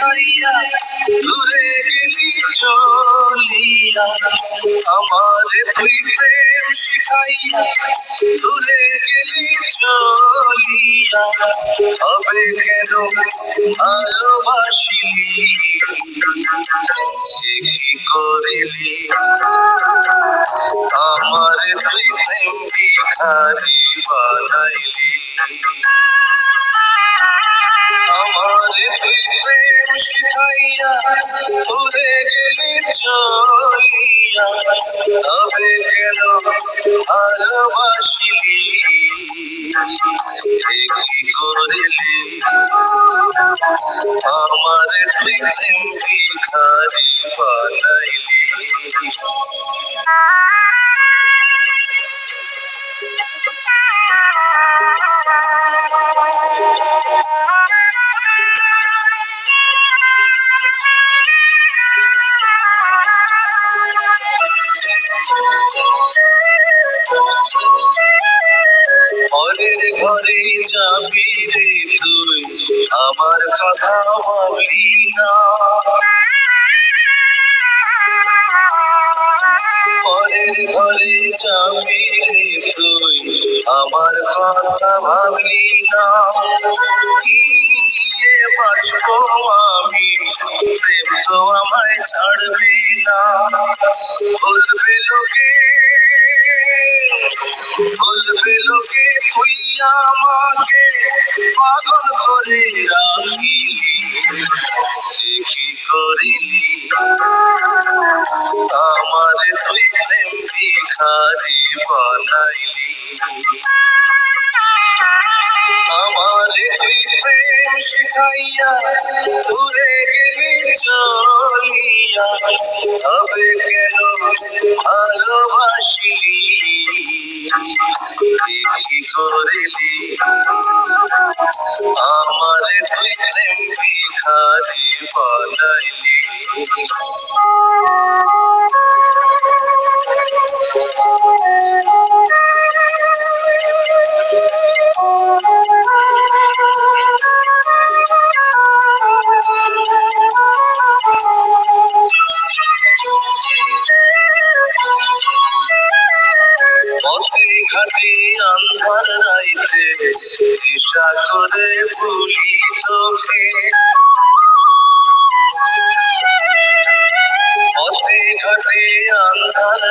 শিখাইয়া দূরে গেলি চলিয়া, আমার তুই প্রেম শিখাইয়া দূরে গেলি চলিয়া, হবে কেন ভালোবাসিলি কি করিলি, আমার তুই প্রেম ভিখারি বানাইলি, আমার তুই প্রেম শিখাইয়া দূরে গেলি চলিয়া, তবে কেন ভালোবাসিলি কি করিলি, আমার তুই প্রেম ভিখারি বানাইলি। পরের ঘরে যাবি রে তুই, আমার কথা ভাবলি না, পরের ঘরে যাবি রে তুই, আমার কথা ভাবলি না, কি নিয়ে বাঁচবো আমি, প্রেম তো আমায় ছাড়বি না, বলবে লোকে বলবে লোকে তুই আমাকে পাগল করে রাখিলি কি করিলি, আমার তুই প্রেম ভিখারি বানাইলি, আমার তুই প্রেম শিখাইয়া দূরে গেলি চলিয়া, তবে কেন ভালোবাসিলি কি করিলি, আমার তুই প্রেম ভিখারি বানাইলি। পথে ঘাটে আন্ধার রাইতে নেশা করে ভুলি তোকে, পথে ঘাটে আন্ধার